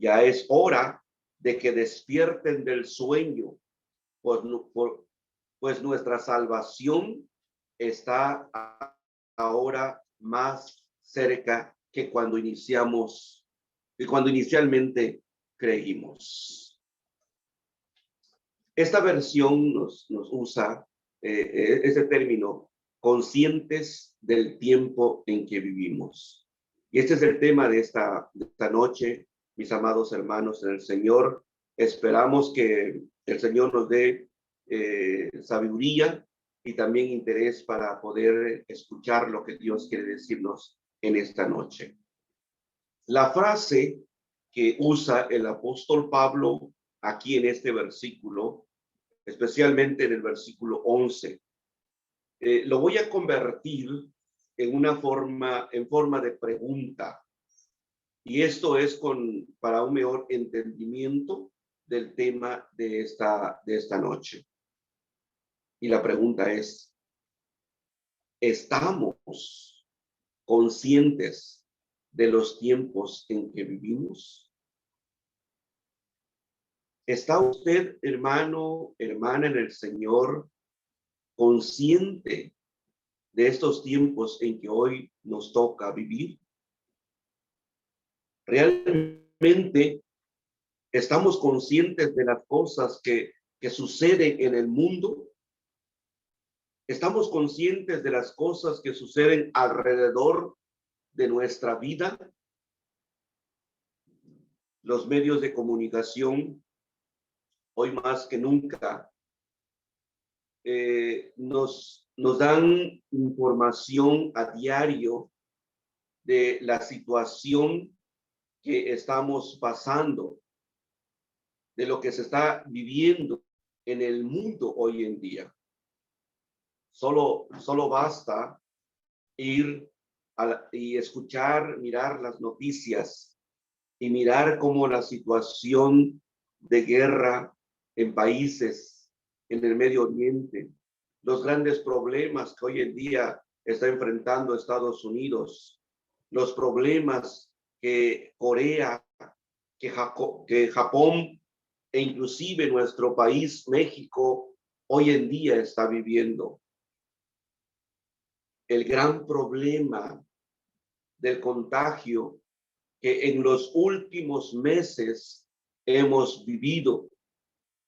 Ya es hora de que despierten del sueño, pues nuestra salvación está ahora más cerca que cuando inicialmente creímos. Esta versión nos usa ese término, conscientes del tiempo en que vivimos. Y este es el tema de esta noche, mis amados hermanos en el Señor. Esperamos que el Señor nos dé sabiduría y también interés para poder escuchar lo que Dios quiere decirnos en esta noche. La frase que usa el apóstol Pablo aquí en este versículo, especialmente en el versículo 11, lo voy a convertir en forma de pregunta. Y esto es para un mejor entendimiento del tema de esta noche. Y la pregunta es, ¿estamos conscientes de los tiempos en que vivimos? ¿Está usted, hermano, hermana en el Señor, consciente de estos tiempos en que hoy nos toca vivir? ¿Realmente estamos conscientes de las cosas que suceden en el mundo? ¿Estamos conscientes de las cosas que suceden alrededor de nuestra vida? Los medios de comunicación, hoy más que nunca, nos dan información a diario de la situación que estamos pasando, de lo que se está viviendo en el mundo hoy en día. Solo basta ir y escuchar, mirar las noticias y mirar cómo la situación de guerra en países en el Medio Oriente, los grandes problemas que hoy en día está enfrentando Estados Unidos, los problemas que Corea, que Japón e inclusive nuestro país, México, hoy en día está viviendo. El gran problema del contagio que en los últimos meses hemos vivido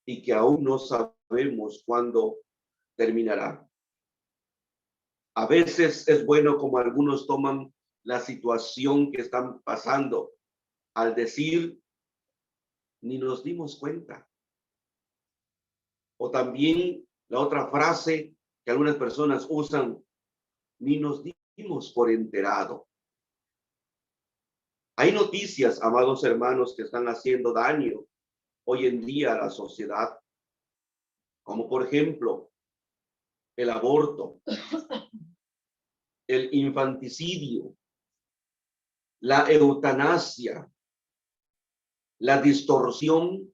y que aún no sabemos cuándo terminará. A veces es bueno como algunos toman la situación que están pasando al decir, ni nos dimos cuenta. O también la otra frase que algunas personas usan, ni nos dimos por enterado. Hay noticias, amados hermanos, que están haciendo daño hoy en día a la sociedad, como por ejemplo el aborto, el infanticidio, la eutanasia, la distorsión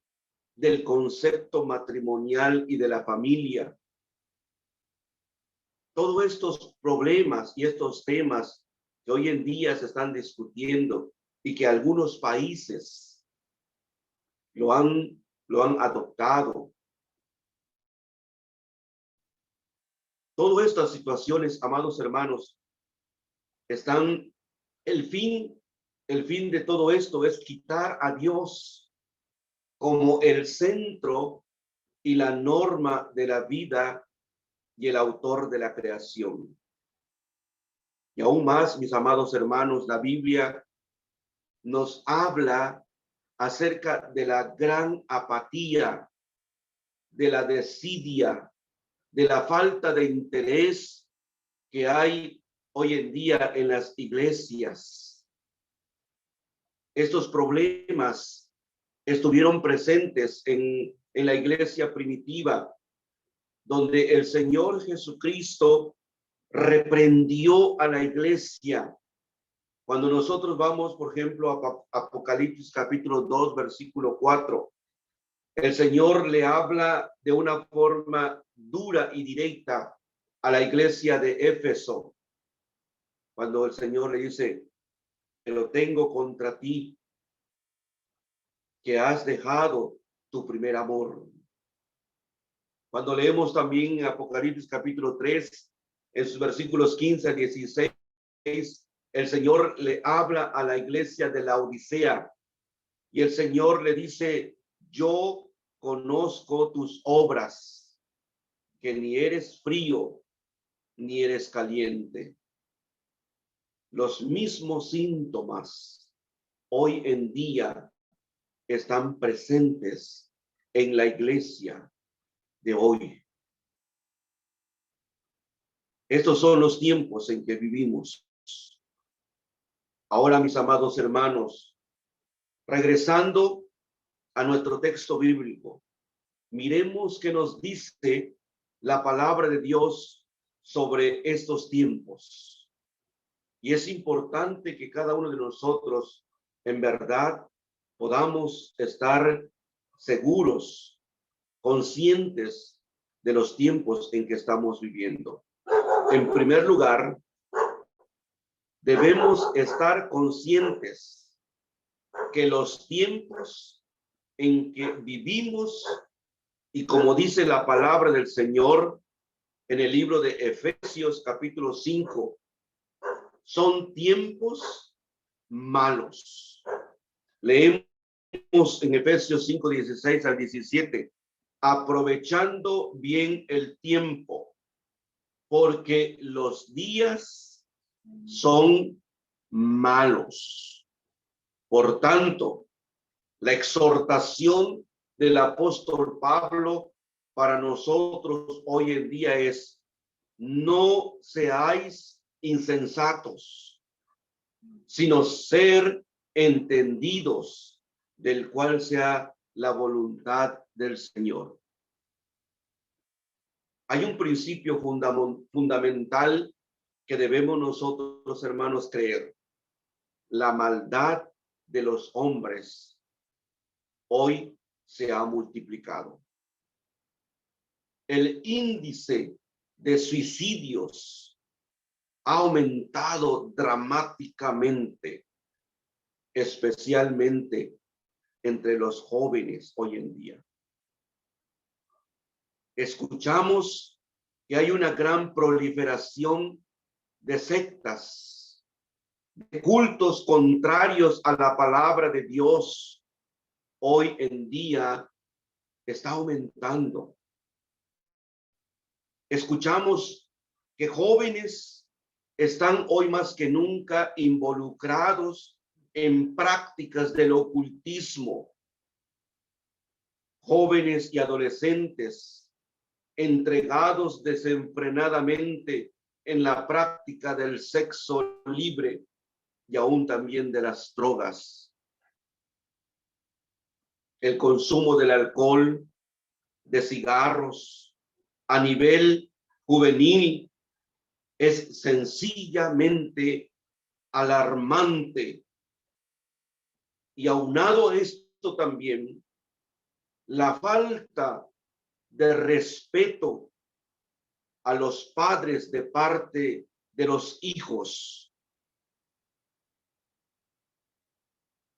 del concepto matrimonial y de la familia. Todos estos problemas y estos temas que hoy en día se están discutiendo y que algunos países lo han adoptado. Todas estas situaciones, amados hermanos, están, el fin de todo esto es quitar a Dios como el centro y la norma de la vida y el autor de la creación. Y aún más, mis amados hermanos, la Biblia nos habla acerca de la gran apatía, de la desidia, de la falta de interés que hay hoy en día en las iglesias. Estos problemas estuvieron presentes en la iglesia primitiva, donde el Señor Jesucristo reprendió a la iglesia. Cuando nosotros vamos, por ejemplo, a Apocalipsis capítulo 2, versículo 4, el Señor le habla de una forma dura y directa a la iglesia de Éfeso. Cuando el Señor le dice, pero tengo contra ti que has dejado tu primer amor. Cuando leemos también Apocalipsis capítulo 3, en sus versículos 15 a 16, el Señor le habla a la iglesia de la Odisea y el Señor le dice: yo conozco tus obras, que ni eres frío ni eres caliente. Los mismos síntomas hoy en día están presentes en la iglesia de hoy. Estos son los tiempos en que vivimos. Ahora, mis amados hermanos, regresando a nuestro texto bíblico, miremos qué nos dice la palabra de Dios sobre estos tiempos. Y es importante que cada uno de nosotros, en verdad, podamos estar seguros, conscientes de los tiempos en que estamos viviendo. En primer lugar, debemos estar conscientes que los tiempos en que vivimos, y como dice la palabra del Señor en el libro de Efesios capítulo 5, son tiempos malos. Leemos en Efesios 5, 16 al 17, aprovechando bien el tiempo, porque los días son malos. Por tanto, la exhortación del apóstol Pablo para nosotros hoy en día es: no seáis insensatos, sino ser entendidos del cual sea la voluntad del Señor. Hay un principio fundamental que debemos nosotros, hermanos, creer. La maldad de los hombres hoy se ha multiplicado. El índice de suicidios ha aumentado dramáticamente, especialmente entre los jóvenes hoy en día. Escuchamos que hay una gran proliferación de sectas, de cultos contrarios a la palabra de Dios. Hoy en día está aumentando. Escuchamos que jóvenes están hoy más que nunca involucrados en prácticas del ocultismo. Jóvenes y adolescentes entregados desenfrenadamente en la práctica del sexo libre y aún también de las drogas. El consumo del alcohol, de cigarros a nivel juvenil es sencillamente alarmante. Y aunado a esto también, la falta de respeto a los padres de parte de los hijos.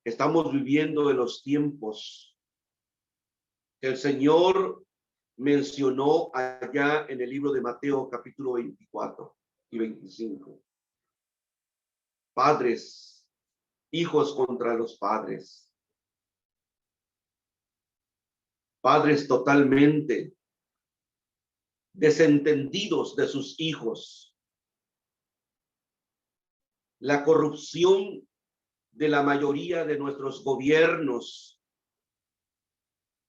Estamos viviendo en los tiempos que el Señor mencionó allá en el libro de Mateo capítulo 24 y 25. Padres, hijos contra los padres. Padres totalmente desentendidos de sus hijos. La corrupción de la mayoría de nuestros gobiernos.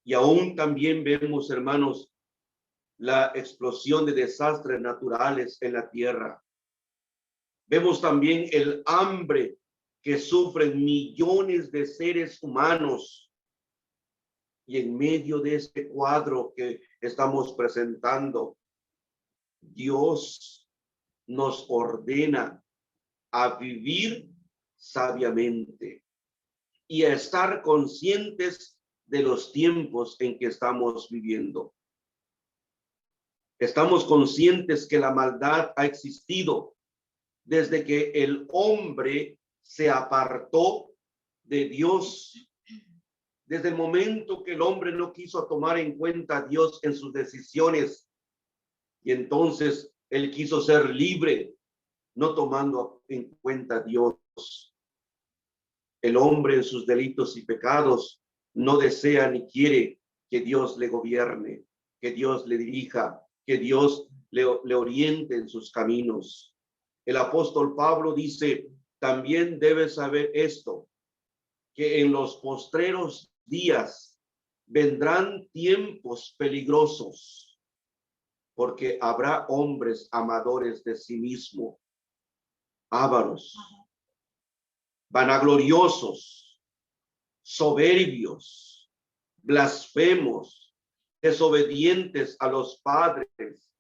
Y aún también vemos, hermanos, la explosión de desastres naturales en la tierra. Vemos también el hambre que sufren millones de seres humanos. Y en medio de este cuadro que estamos presentando, Dios nos ordena a vivir sabiamente y a estar conscientes de los tiempos en que estamos viviendo. Estamos conscientes que la maldad ha existido desde que el hombre se apartó de Dios, Desde el momento que el hombre no quiso tomar en cuenta a Dios en sus decisiones, y entonces él quiso ser libre, no tomando en cuenta a Dios. El hombre en sus delitos y pecados no desea ni quiere que Dios le gobierne, que Dios le dirija, que Dios le oriente en sus caminos. El apóstol Pablo dice, también debes saber esto, que en los postreros días vendrán tiempos peligrosos, porque habrá hombres amadores de sí mismo, ávaros, vanagloriosos, soberbios, blasfemos, desobedientes a los padres,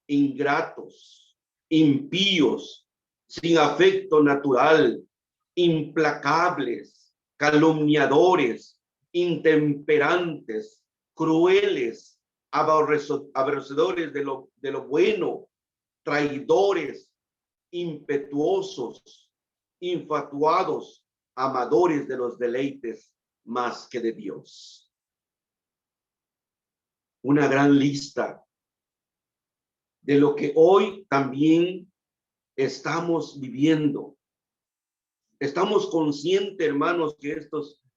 ingratos, impíos, sin afecto natural, implacables, calumniadores, intemperantes, crueles, aborrecedores de lo bueno, traidores, impetuosos, infatuados, amadores de los deleites más que de Dios. Una gran lista de lo que hoy también estamos viviendo. Estamos conscientes, hermanos, que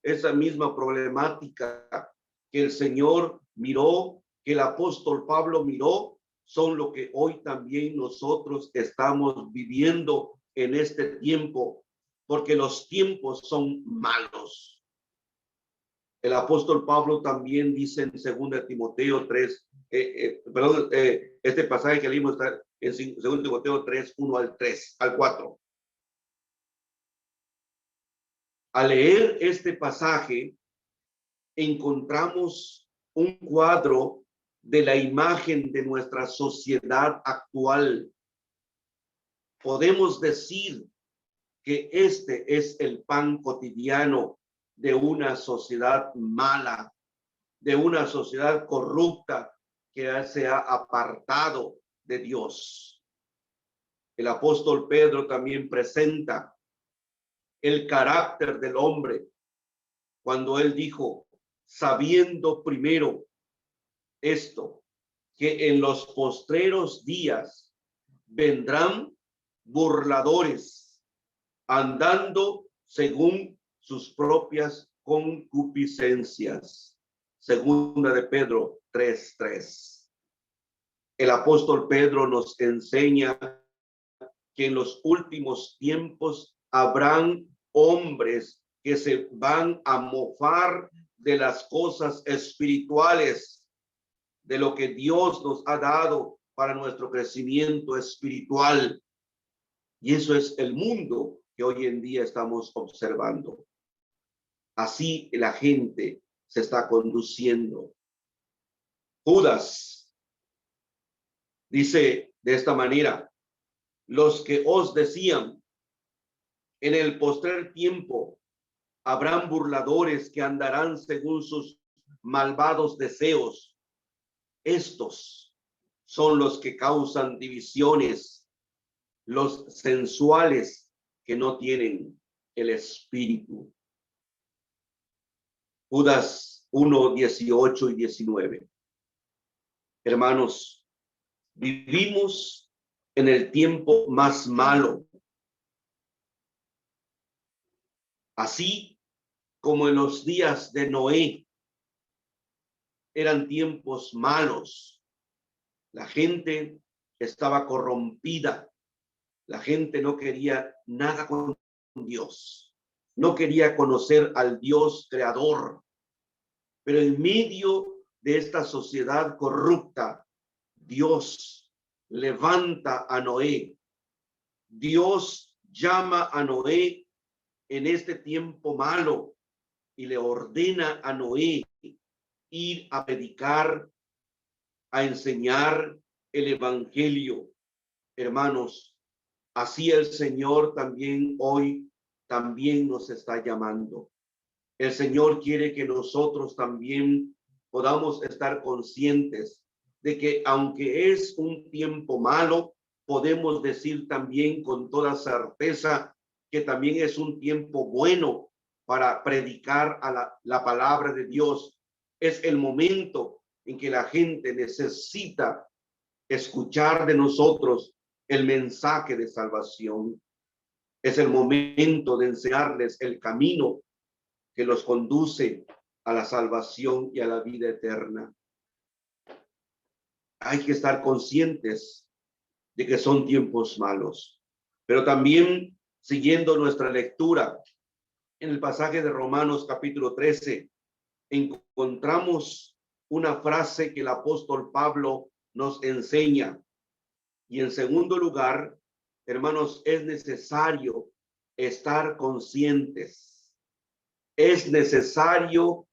esa misma problemática que el Señor miró, que el apóstol Pablo miró, son lo que hoy también nosotros estamos viviendo en este tiempo, porque los tiempos son malos. El apóstol Pablo también dice en 2 Timoteo 3, este pasaje que leímos está en 2 Timoteo 3, 1 al 4. Al leer este pasaje, encontramos un cuadro de la imagen de nuestra sociedad actual. Podemos decir que este es el pan cotidiano de una sociedad mala, de una sociedad corrupta que se ha apartado de Dios. El apóstol Pedro también presenta el carácter del hombre cuando él dijo, sabiendo primero esto, que en los postreros días vendrán burladores, andando según sus propias concupiscencias. Segunda de Pedro 3:3. El apóstol Pedro nos enseña que en los últimos tiempos habrán hombres que se van a mofar de las cosas espirituales, de lo que Dios nos ha dado para nuestro crecimiento espiritual. Y eso es el mundo que hoy en día estamos observando. Así la gente se está conduciendo. Judas dice de esta manera, los que os decían, en el postrer tiempo habrán burladores que andarán según sus malvados deseos. Estos son los que causan divisiones, los sensuales que no tienen el espíritu. Judas 1, 18 y 19. Hermanos, vivimos en el tiempo más malo. Así como en los días de Noé eran tiempos malos. La gente estaba corrompida. La gente no quería nada con Dios. No quería conocer al Dios creador. Pero en medio de esta sociedad corrupta, Dios levanta a Noé. Dios llama a Noé en este tiempo malo y le ordena a Noé ir a predicar, a enseñar el evangelio. Hermanos, así el Señor también hoy también nos está llamando. El Señor quiere que nosotros también podamos estar conscientes de que aunque es un tiempo malo, podemos decir también con toda certeza que también es un tiempo bueno, para predicar a la palabra de Dios. Es el momento en que la gente necesita escuchar de nosotros el mensaje de salvación. Es el momento de enseñarles el camino que los conduce a la salvación y a la vida eterna. Hay que estar conscientes de que son tiempos malos, pero también siguiendo nuestra lectura en el pasaje de Romanos capítulo 13, encontramos una frase que el apóstol Pablo nos enseña. Y en segundo lugar, hermanos, es necesario estar conscientes. Es necesario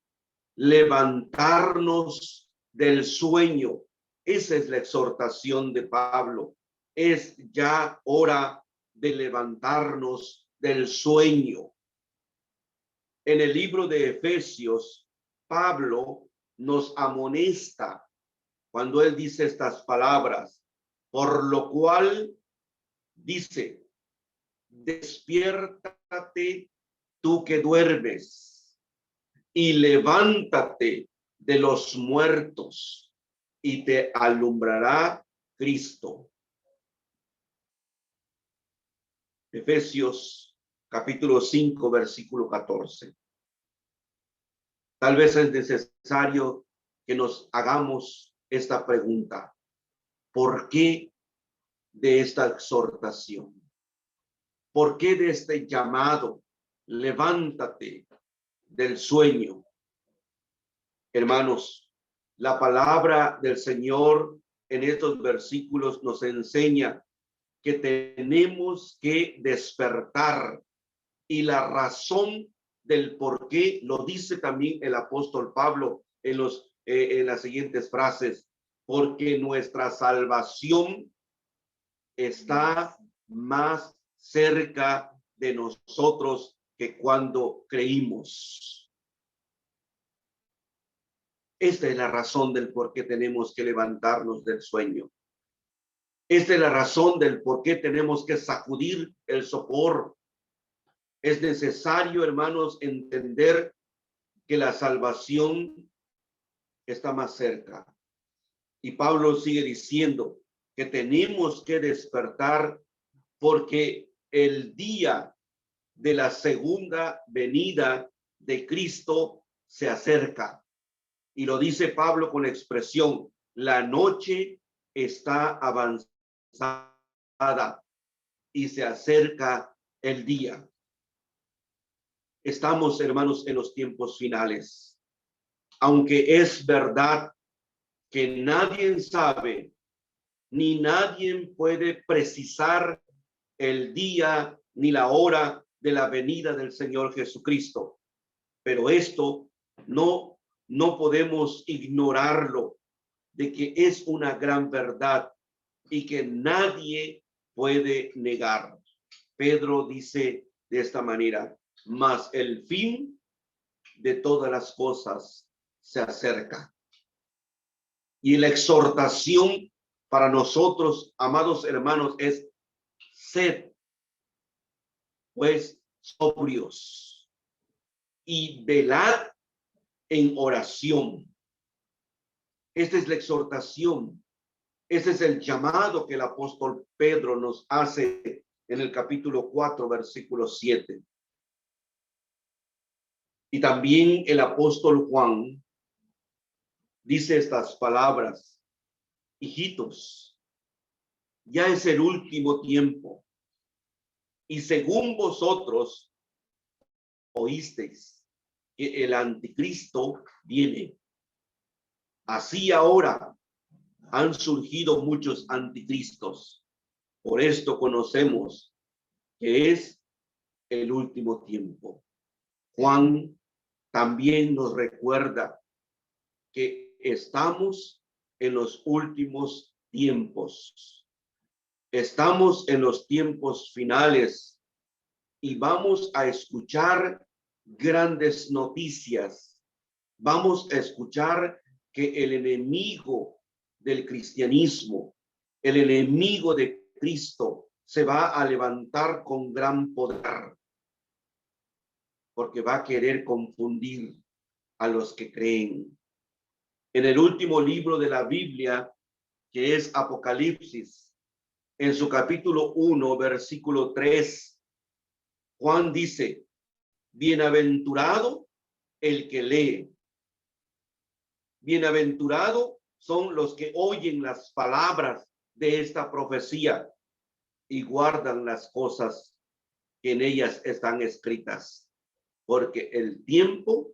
levantarnos del sueño. Esa es la exhortación de Pablo. Es ya hora de levantarnos del sueño. En el libro de Efesios, Pablo nos amonesta cuando él dice estas palabras, por lo cual dice, despiértate tú que duermes y levántate de los muertos y te alumbrará Cristo. Efesios capítulo 5, versículo 14. Tal vez es necesario que nos hagamos esta pregunta. ¿Por qué de esta exhortación? ¿Por qué de este llamado? Levántate del sueño. Hermanos, la palabra del Señor en estos versículos nos enseña que tenemos que despertar, y la razón del por qué lo dice también el apóstol Pablo en las siguientes frases, porque nuestra salvación está más cerca de nosotros que cuando creímos. Esta es la razón del por qué tenemos que levantarnos del sueño. Esta es la razón del por qué tenemos que sacudir el sopor. Es necesario, hermanos, entender que la salvación está más cerca. Y Pablo sigue diciendo que tenemos que despertar porque el día de la segunda venida de Cristo se acerca. Y lo dice Pablo con la expresión, la noche está avanzada y se acerca el día. Estamos, hermanos, en los tiempos finales. Aunque es verdad que nadie sabe, ni nadie puede precisar el día ni la hora de la venida del Señor Jesucristo. Pero esto no podemos ignorarlo, de que es una gran verdad y que nadie puede negar. Pedro dice de esta manera, mas el fin de todas las cosas se acerca. Y la exhortación para nosotros, amados hermanos, es sed pues sobrios y velad en oración. Esta es la exhortación. Este es el llamado que el apóstol Pedro nos hace en el capítulo 4, versículo 7. Y también el apóstol Juan dice estas palabras: hijitos, ya es el último tiempo, y según vosotros oísteis que el anticristo viene. Así ahora han surgido muchos anticristos. Por esto conocemos que es el último tiempo. Juan también nos recuerda que estamos en los últimos tiempos. Estamos en los tiempos finales y vamos a escuchar grandes noticias. Vamos a escuchar que el enemigo del cristianismo, el enemigo de Cristo, se va a levantar con gran poder. porque va a querer confundir a los que creen. En el último libro de la Biblia, que es Apocalipsis, en su capítulo 1, versículo 3, Juan dice: bienaventurado el que lee. Bienaventurado son los que oyen las palabras de esta profecía y guardan las cosas que en ellas están escritas, porque el tiempo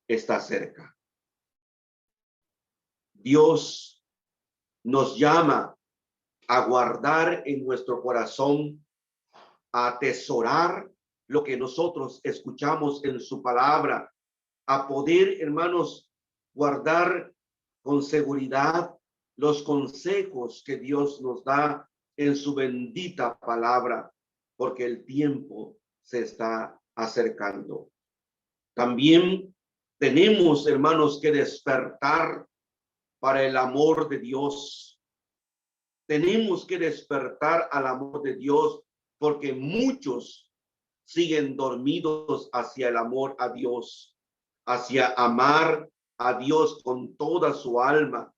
está cerca. Dios nos llama a guardar en nuestro corazón, a atesorar lo que nosotros escuchamos en su palabra, a poder, hermanos, guardar con seguridad los consejos que Dios nos da en su bendita palabra, porque el tiempo se está acercando. También tenemos, hermanos, que despertar para el amor de Dios. Tenemos que despertar al amor de Dios, porque muchos siguen dormidos hacia el amor a Dios, hacia amar a Dios con toda su alma,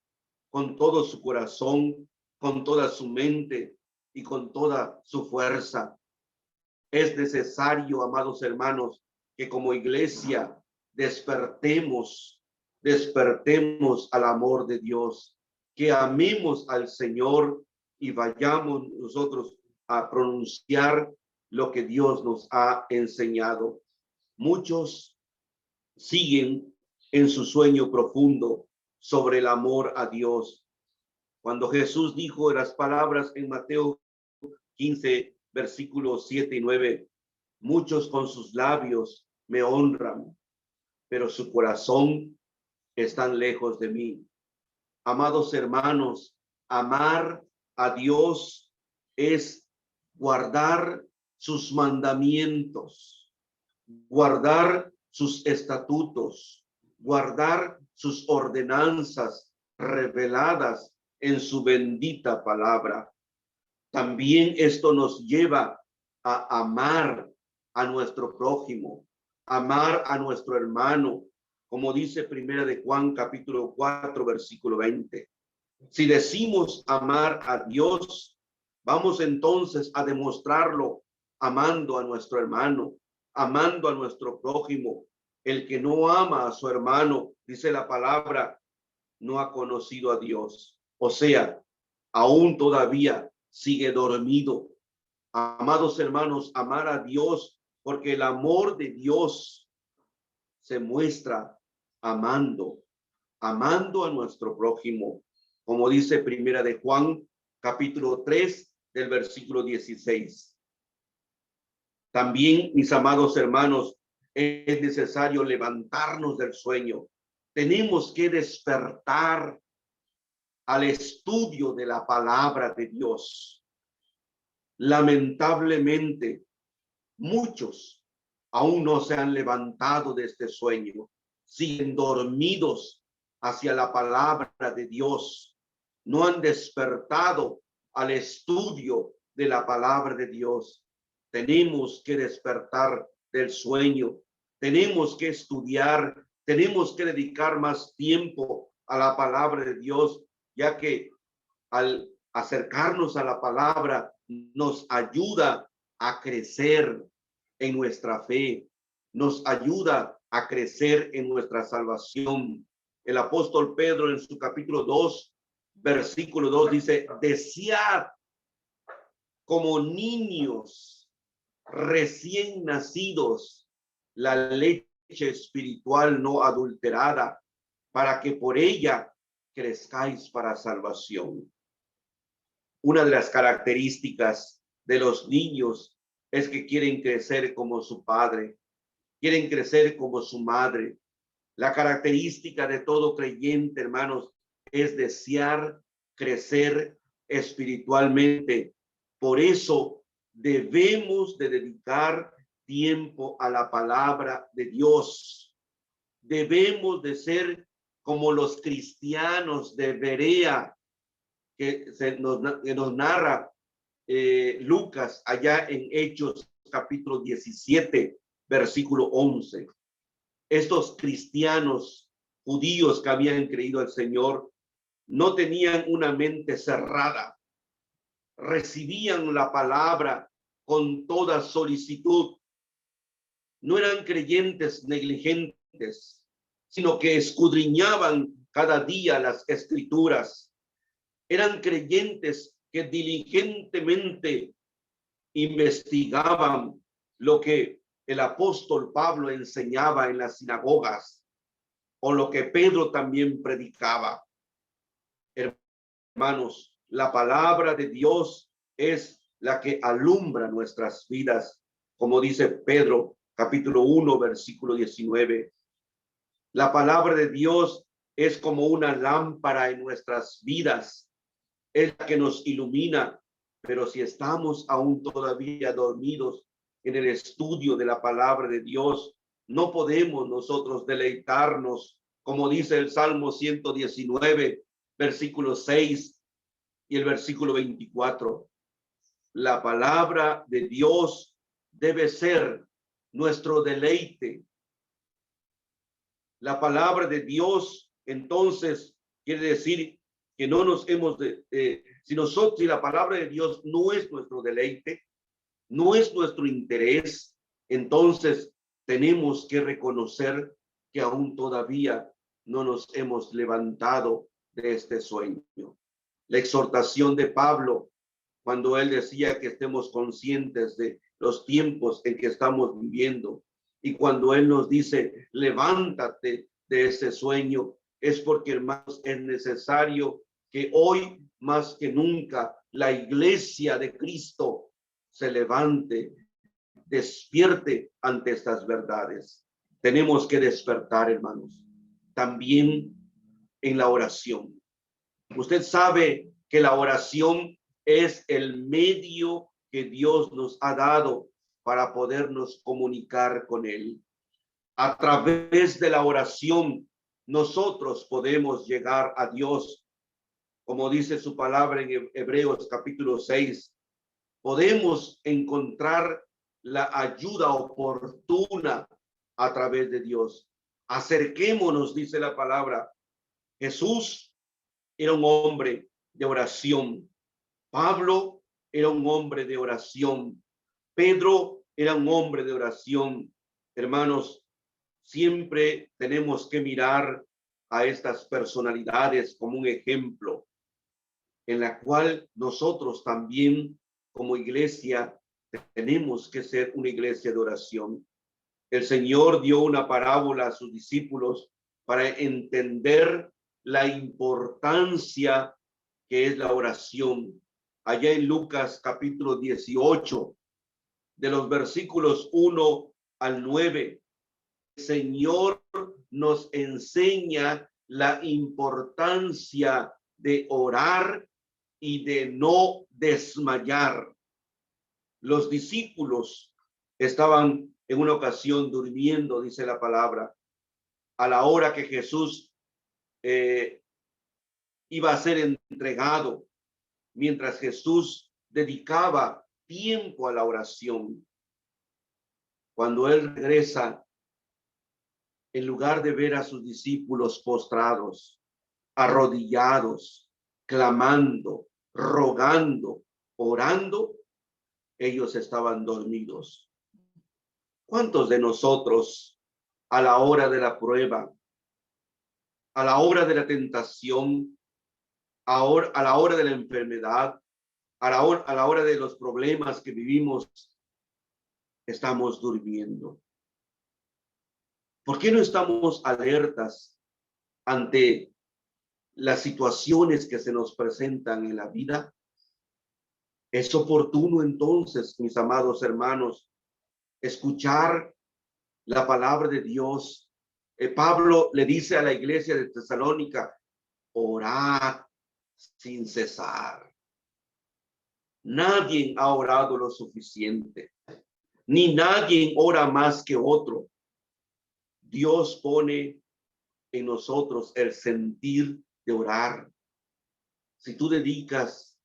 con todo su corazón, con toda su mente y con toda su fuerza. Es necesario, amados hermanos, que como iglesia despertemos al amor de Dios, que amemos al Señor y vayamos nosotros a pronunciar lo que Dios nos ha enseñado. Muchos siguen en su sueño profundo sobre el amor a Dios. Cuando Jesús dijo las palabras en Mateo 15, versículos 7 y 9, muchos con sus labios me honran, pero su corazón están lejos de mí. Amados hermanos, amar a Dios es guardar sus mandamientos, guardar sus estatutos, guardar sus ordenanzas reveladas en su bendita palabra. También esto nos lleva a amar a nuestro prójimo, amar a nuestro hermano, como dice Primera de Juan capítulo 4 versículo 20. Si decimos amar a Dios, vamos entonces a demostrarlo amando a nuestro hermano, amando a nuestro prójimo. El que no ama a su hermano, dice la palabra, no ha conocido a Dios. O sea, aún todavía sigue dormido. Amados hermanos, amar a Dios, porque el amor de Dios se muestra amando a nuestro prójimo, como dice Primera de Juan, capítulo 3, del versículo 16. También, mis amados hermanos, es necesario levantarnos del sueño. Tenemos que despertar al estudio de la palabra de Dios. Lamentablemente, muchos aún no se han levantado de este sueño, siguen dormidos hacia la palabra de Dios, no han despertado al estudio de la palabra de Dios. Tenemos que despertar del sueño, tenemos que estudiar, tenemos que dedicar más tiempo a la palabra de Dios, ya que al acercarnos a la palabra nos ayuda a crecer en nuestra fe, nos ayuda a crecer en nuestra salvación. El apóstol Pedro en su capítulo 2, versículo 2 dice: desead como niños recién nacidos la leche espiritual no adulterada, para que por ella crezcáis para salvación. Una de las características de los niños es que quieren crecer como su padre, quieren crecer como su madre. La característica de todo creyente, hermanos, es desear crecer espiritualmente. Por eso debemos de dedicar tiempo a la palabra de Dios. Debemos de ser como los cristianos de Berea, que nos narra Lucas allá en Hechos capítulo 17, versículo 11. Estos cristianos judíos que habían creído al Señor no tenían una mente cerrada, recibían la palabra con toda solicitud. No eran creyentes negligentes, sino que escudriñaban cada día las escrituras. Eran creyentes que diligentemente investigaban lo que el apóstol Pablo enseñaba en las sinagogas o lo que Pedro también predicaba. Hermanos, la palabra de Dios es la que alumbra nuestras vidas, como dice Pedro, capítulo 1, versículo 19. La palabra de Dios es como una lámpara en nuestras vidas, es la que nos ilumina, pero si estamos aún todavía dormidos en el estudio de la palabra de Dios, no podemos nosotros deleitarnos, como dice el Salmo 119, versículo 6 y el versículo 24. La palabra de Dios debe ser nuestro deleite. La palabra de Dios, entonces, quiere decir que no nos hemos si la palabra de Dios no es nuestro deleite, no es nuestro interés, entonces tenemos que reconocer que aún todavía no nos hemos levantado de este sueño. La exhortación de Pablo, cuando él decía que estemos conscientes de los tiempos en que estamos viviendo, y cuando él nos dice, levántate de ese sueño, es porque, hermanos, es necesario que hoy más que nunca la iglesia de Cristo se levante, despierte ante estas verdades. Tenemos que despertar, hermanos, también en la oración. Usted sabe que la oración es el medio que Dios nos ha dado para podernos comunicar con Él. A través de la oración, nosotros podemos llegar a Dios. Como dice su palabra en Hebreos capítulo 6, podemos encontrar la ayuda oportuna a través de Dios. Acerquémonos, dice la palabra. Jesús era un hombre de oración. Pablo era un hombre de oración. Pedro era un hombre de oración. Hermanos, siempre tenemos que mirar a estas personalidades como un ejemplo en la cual nosotros también como iglesia tenemos que ser una iglesia de oración. El Señor dio una parábola a sus discípulos para entender la importancia que es la oración. Allá en Lucas capítulo 18, de los versículos 1 al 9, el Señor nos enseña la importancia de orar y de no desmayar. Los discípulos estaban en una ocasión durmiendo, dice la palabra, a la hora que Jesús iba a ser entregado, mientras Jesús dedicaba tiempo a la oración. Cuando él regresa, en lugar de ver a sus discípulos postrados, arrodillados, clamando, rogando, orando, ellos estaban dormidos. ¿Cuántos de nosotros a la hora de la prueba, a la hora de la tentación, a la hora de la enfermedad, a la hora de los problemas que vivimos, estamos durmiendo? ¿Por qué no estamos alertas ante las situaciones que se nos presentan en la vida? Es oportuno entonces, mis amados hermanos, escuchar la palabra de Dios. Pablo le dice a la iglesia de Tesalónica, orad sin cesar. Nadie ha orado lo suficiente, ni nadie ora más que otro. Dios pone en nosotros el sentir de orar. Si tú dedicas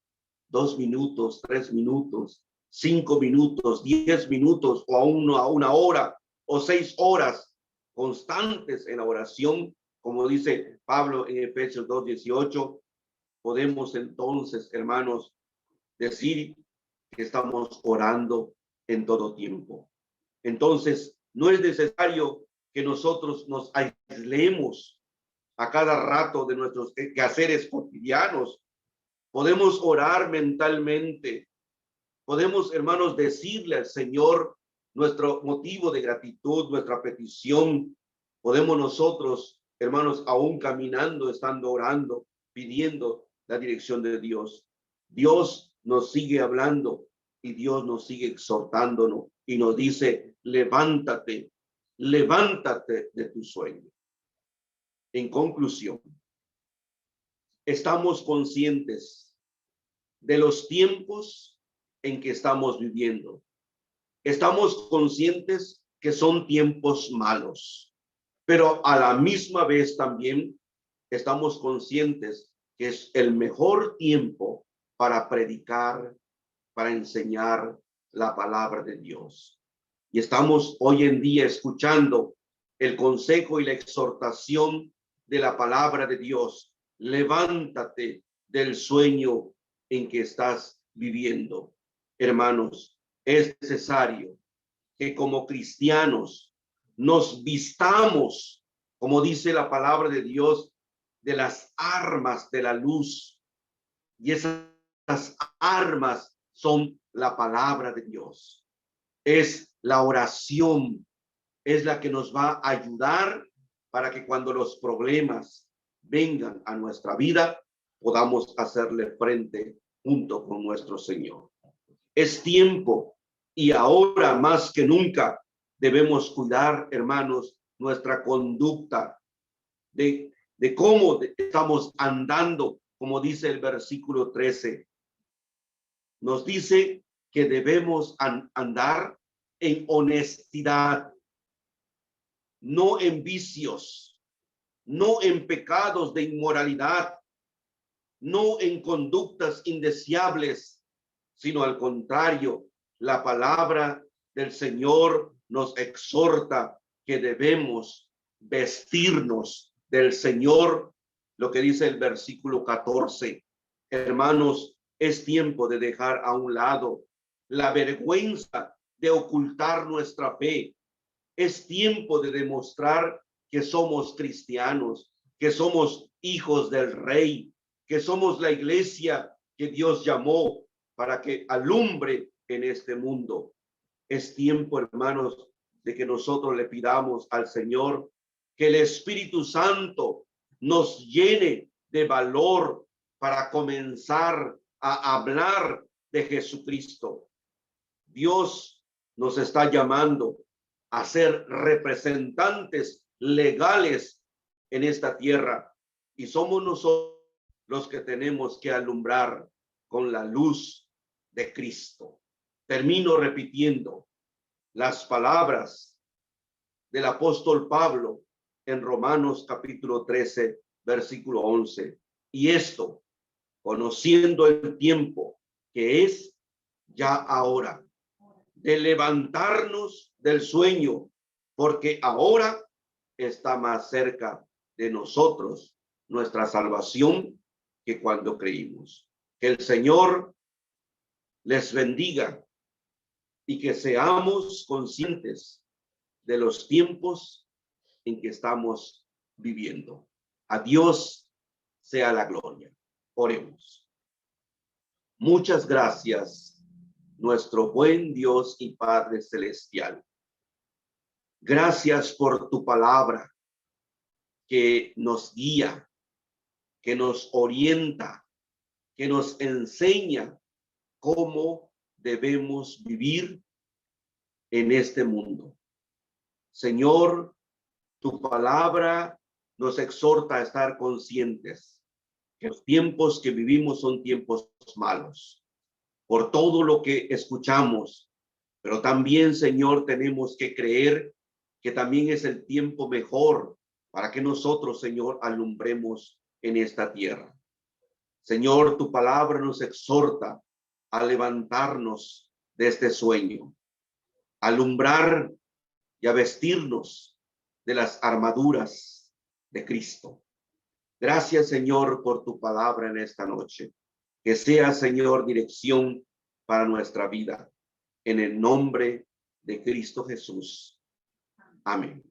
2 minutos, 3 minutos, 5 minutos, 10 minutos o a una hora o 6 horas constantes en la oración, como dice Pablo en Efesios 2:18, podemos entonces, hermanos, decir que estamos orando en todo tiempo. Entonces, no es necesario que nosotros nos aislemos a cada rato de nuestros quehaceres cotidianos. Podemos orar mentalmente. Podemos, hermanos, decirle al Señor nuestro motivo de gratitud, nuestra petición. Podemos nosotros, hermanos, aún caminando, estando orando, pidiendo la dirección de Dios. Dios nos sigue hablando y Dios nos sigue exhortándonos y nos dice, levántate, levántate de tu sueño. En conclusión, estamos conscientes de los tiempos en que estamos viviendo. Estamos conscientes que son tiempos malos, pero a la misma vez también estamos conscientes que es el mejor tiempo para predicar, para enseñar la palabra de Dios. Y estamos hoy en día escuchando el consejo y la exhortación de la palabra de Dios. Levántate del sueño en que estás viviendo. Hermanos, es necesario que como cristianos nos vistamos, como dice la palabra de Dios, de las armas de la luz. Y esas armas son la palabra de Dios. Es la oración, es la que nos va a ayudar para que cuando los problemas vengan a nuestra vida, podamos hacerle frente junto con nuestro Señor. Es tiempo y ahora más que nunca debemos cuidar, hermanos, nuestra conducta de cómo estamos andando, como dice el versículo 13. Nos dice que debemos andar en honestidad, no en vicios, no en pecados de inmoralidad, no en conductas indeseables, sino al contrario, la palabra del Señor nos exhorta que debemos vestirnos del Señor, lo que dice el versículo 14. Hermanos, es tiempo de dejar a un lado la vergüenza de ocultar nuestra fe. Es tiempo de demostrar que somos cristianos, que somos hijos del Rey, que somos la iglesia que Dios llamó para que alumbre en este mundo. Es tiempo, hermanos, de que nosotros le pidamos al Señor que el Espíritu Santo nos llene de valor para comenzar a hablar de Jesucristo. Dios nos está llamando a ser representantes legales en esta tierra y somos nosotros los que tenemos que alumbrar con la luz de Cristo. Termino repitiendo las palabras del apóstol Pablo en Romanos capítulo 13, versículo 11. Y esto, conociendo el tiempo que es ya ahora, de levantarnos del sueño, porque ahora está más cerca de nosotros nuestra salvación que cuando creímos. Que el Señor les bendiga y que seamos conscientes de los tiempos en que estamos viviendo. A Dios sea la gloria. Oremos. Muchas gracias, nuestro buen Dios y Padre Celestial. Gracias por tu palabra que nos guía, que nos orienta, que nos enseña cómo debemos vivir en este mundo. Señor, tu palabra nos exhorta a estar conscientes que los tiempos que vivimos son tiempos malos, por todo lo que escuchamos, pero también, Señor, tenemos que creer que también es el tiempo mejor para que nosotros, Señor, alumbremos en esta tierra. Señor, tu palabra nos exhorta a levantarnos de este sueño, alumbrar y a vestirnos de las armaduras de Cristo. Gracias, Señor, por tu palabra en esta noche. Que sea, Señor, dirección para nuestra vida. En el nombre de Cristo Jesús. Amén.